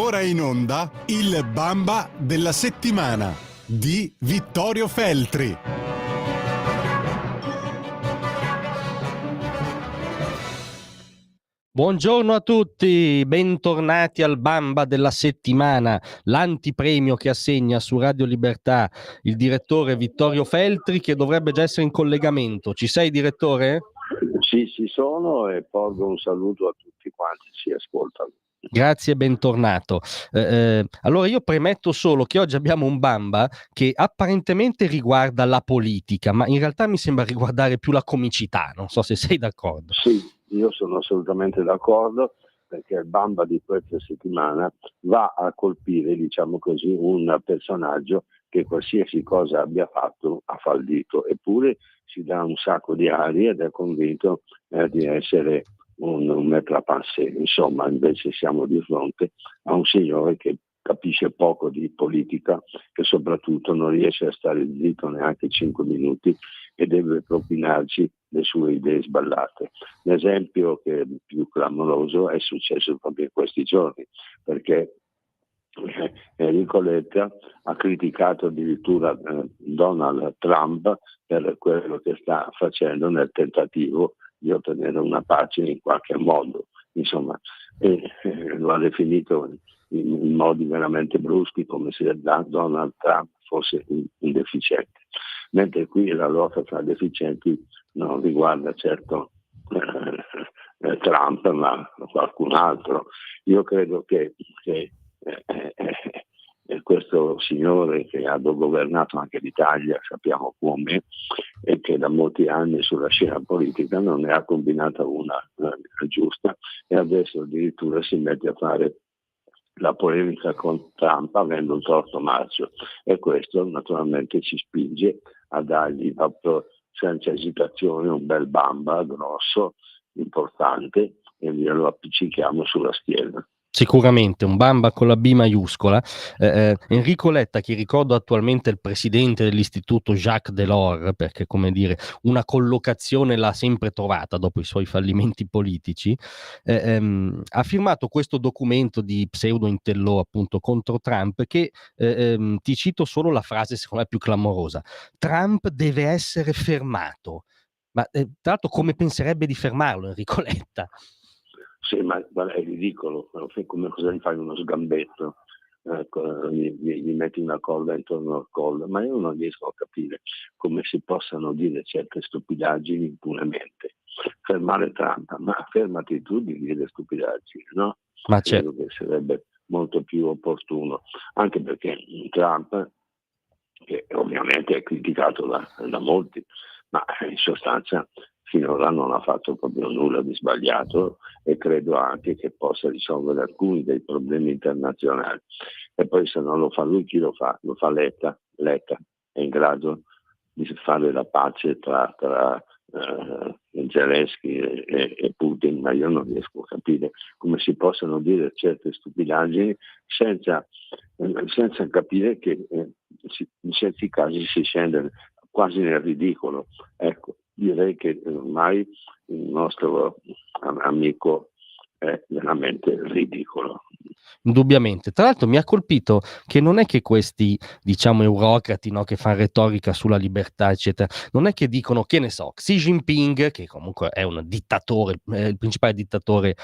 Ora in onda il Bamba della settimana di Vittorio Feltri. Buongiorno a tutti, bentornati al Bamba della settimana, l'antipremio che assegna su Radio Libertà il direttore Vittorio Feltri, che dovrebbe già essere in collegamento. Ci sei, direttore? Sì, ci sono e porgo un saluto a tutti quanti ci ascoltano. Grazie e bentornato. Allora io premetto solo che oggi abbiamo un Bamba che apparentemente riguarda la politica, ma in realtà mi sembra riguardare più la comicità, non so se sei d'accordo. Sì, io sono assolutamente d'accordo, perché il Bamba di questa settimana va a colpire, diciamo così, un personaggio che qualsiasi cosa abbia fatto ha fallito, eppure si dà un sacco di aria ed è convinto di essere un maître à penser. Insomma, invece siamo di fronte a un signore che capisce poco di politica, che soprattutto non riesce a stare zitto neanche 5 minuti e deve propinarci le sue idee sballate. L'esempio che è più clamoroso è successo proprio in questi giorni, perché Enrico Letta ha criticato addirittura Donald Trump per quello che sta facendo nel tentativo di ottenere una pace in qualche modo, insomma, lo ha definito in modi veramente bruschi, come se Donald Trump fosse un deficiente, mentre qui la lotta tra deficienti non riguarda certo Trump, ma qualcun altro. Io credo che questo signore che ha governato anche l'Italia, sappiamo come, e che da molti anni sulla scena politica non ne ha combinata una giusta, e adesso addirittura si mette a fare la polemica con Trump avendo un torto marcio, e questo naturalmente ci spinge a dargli proprio senza esitazione un bel Bamba grosso, importante, e glielo appiccichiamo sulla schiena. Sicuramente un Bamba con la B maiuscola. Enrico Letta, che ricordo attualmente il presidente dell'istituto Jacques Delors, perché come dire una collocazione l'ha sempre trovata dopo i suoi fallimenti politici, ha firmato questo documento di pseudo intello appunto contro Trump che ti cito solo la frase secondo me più clamorosa: Trump deve essere fermato. Ma tra l'altro come penserebbe di fermarlo Enrico Letta? Sì, ma è ridicolo, come cosa gli fai uno sgambetto, gli metti una corda intorno al collo, ma io non riesco a capire come si possano dire certe stupidaggini impunemente. Fermare Trump, ma fermati tu di dire stupidaggini, no? Ma Credo che sarebbe molto più opportuno, anche perché Trump, che ovviamente è criticato da molti, ma in sostanza finora non ha fatto proprio nulla di sbagliato, e credo anche che possa risolvere alcuni dei problemi internazionali. E poi se non lo fa lui, chi lo fa? Lo fa Letta. Letta è in grado di fare la pace tra Zelensky e Putin, ma io non riesco a capire come si possano dire certe stupidaggini senza capire che in certi casi si scende quasi nel ridicolo. Ecco, direi che ormai il nostro amico è veramente ridicolo. Indubbiamente. Tra l'altro mi ha colpito che non è che questi, diciamo, eurocrati, no, che fanno retorica sulla libertà, eccetera, non è che dicono, che ne so, Xi Jinping, che comunque è un dittatore, il principale dittatore,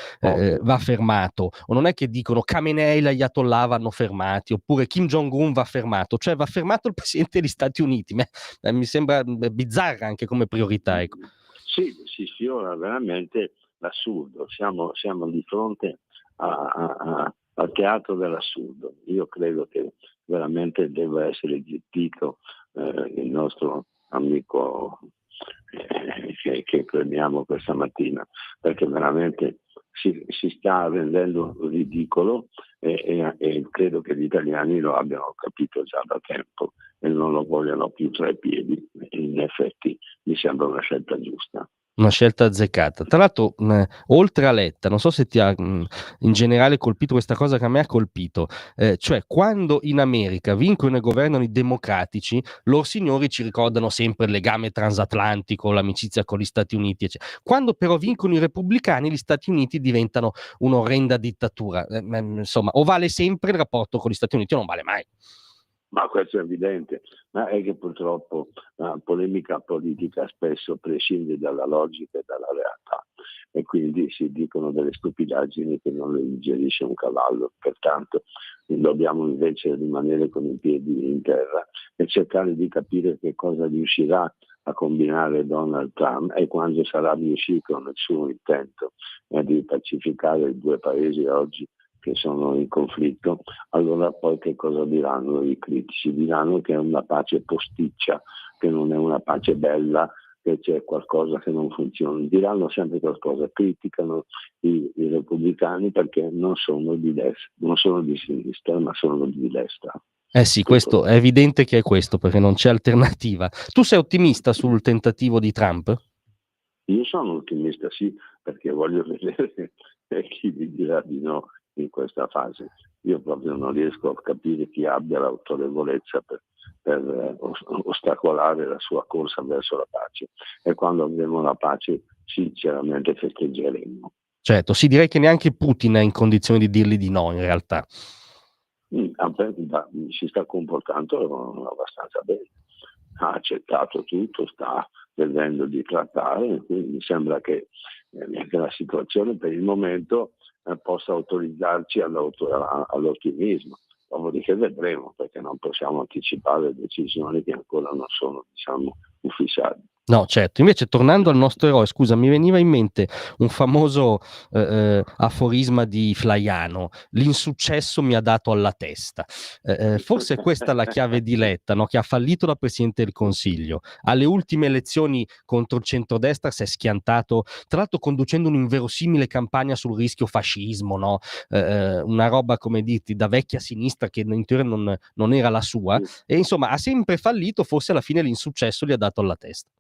va fermato, o non è che dicono Khamenei e l'Ayatollah vanno fermati, oppure Kim Jong-un va fermato, cioè va fermato il presidente degli Stati Uniti. Mi sembra bizzarra anche come priorità, ecco. Sì, si sfiora veramente l'assurdo, siamo di fronte al teatro dell'assurdo. Io credo che veramente debba essere zittito il nostro amico che premiamo questa mattina, perché veramente si sta rendendo ridicolo, e credo che gli italiani lo abbiano capito già da tempo e non lo vogliono più tra i piedi. In effetti mi sembra una scelta giusta. Una scelta azzeccata. Tra l'altro, oltre a Letta, non so se ti ha in generale colpito questa cosa che a me ha colpito, cioè quando in America vincono e governano i democratici, loro signori ci ricordano sempre il legame transatlantico, l'amicizia con gli Stati Uniti, eccetera. Quando però vincono i repubblicani, gli Stati Uniti diventano un'orrenda dittatura. Insomma, o vale sempre il rapporto con gli Stati Uniti o non vale mai. Ma questo è evidente, ma è che purtroppo la polemica politica spesso prescinde dalla logica e dalla realtà e quindi si dicono delle stupidaggini che non le digerisce un cavallo, pertanto dobbiamo invece rimanere con i piedi in terra e cercare di capire che cosa riuscirà a combinare Donald Trump e quando sarà riuscito nel suo intento di pacificare i due paesi oggi che sono in conflitto, allora poi che cosa diranno i critici? Diranno che è una pace posticcia, che non è una pace bella, che c'è qualcosa che non funziona. Diranno sempre qualcosa, criticano i repubblicani perché non sono di destra, non sono di sinistra, ma sono di destra. Eh sì, questo è evidente che è questo, perché non c'è alternativa. Tu sei ottimista sul tentativo di Trump? Io sono ottimista, sì, perché voglio vedere chi mi dirà di no in questa fase. Io proprio non riesco a capire chi abbia l'autorevolezza per ostacolare la sua corsa verso la pace e quando avremo la pace sinceramente festeggeremo. Certo, sì, direi che neanche Putin è in condizione di dirgli di no in realtà. Si sta comportando abbastanza bene, ha accettato tutto, sta vedendo di trattare, quindi mi sembra che la situazione per il momento possa autorizzarci all'ottimismo. Dopodiché vedremo, perché non possiamo anticipare decisioni che ancora non sono, ufficiali. No, certo. Invece, tornando al nostro eroe, scusa, mi veniva in mente un famoso aforisma di Flaiano: l'insuccesso mi ha dato alla testa. Forse questa è la chiave di Letta, no? Che ha fallito da Presidente del Consiglio. Alle ultime elezioni contro il centrodestra si è schiantato, tra l'altro conducendo un'inverosimile campagna sul rischio fascismo, no? Una roba, come dirti, da vecchia sinistra che in teoria non era la sua. E insomma, ha sempre fallito, forse alla fine l'insuccesso gli ha dato alla testa.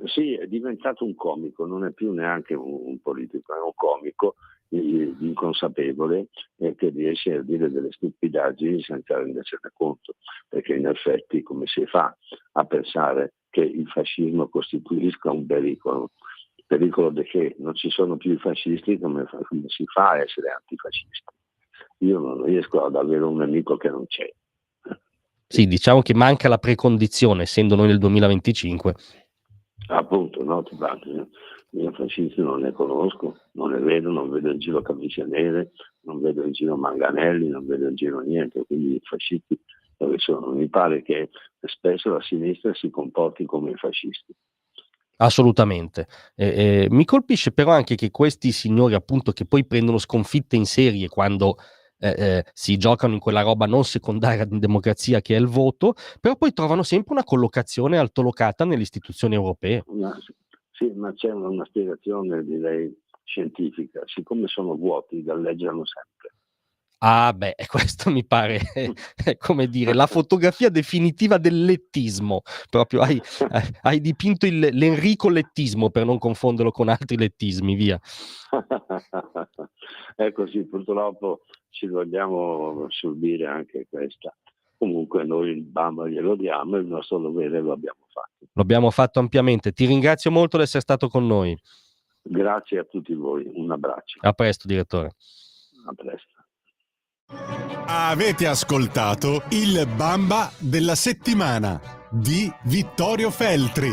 Sì, è diventato un comico, non è più neanche un politico, è un comico inconsapevole che riesce a dire delle stupidaggini senza rendersene conto, perché in effetti come si fa a pensare che il fascismo costituisca un pericolo? Pericolo di che non ci sono più i fascisti, come si fa a essere antifascisti? Io non riesco ad avere un nemico che non c'è. Sì, diciamo che manca la precondizione, essendo noi nel 2025. Appunto, no? Io fascisti non ne conosco, non ne vedo, non vedo in giro camicie nere, non vedo in giro manganelli, non vedo in giro niente, quindi i fascisti dove sono? Mi pare che spesso la sinistra si comporti come i fascisti. Assolutamente. Mi colpisce però anche che questi signori, appunto, che poi prendono sconfitte in serie quando si giocano in quella roba non secondaria in democrazia che è il voto, però poi trovano sempre una collocazione altolocata nelle istituzioni europee. Sì, ma c'è una spiegazione, direi, scientifica. Siccome sono vuoti, galleggiano sempre. Ah beh, questo mi pare, come dire, la fotografia definitiva del lettismo. Proprio hai dipinto l'Enrico lettismo, per non confonderlo con altri lettismi, via. È così, purtroppo ci dobbiamo subire anche questa. Comunque noi il Bamba glielo diamo e il nostro dovere lo abbiamo fatto. Lo abbiamo fatto ampiamente. Ti ringrazio molto di essere stato con noi. Grazie a tutti voi, un abbraccio. A presto, direttore. A presto. Avete ascoltato il Bamba della settimana di Vittorio Feltri.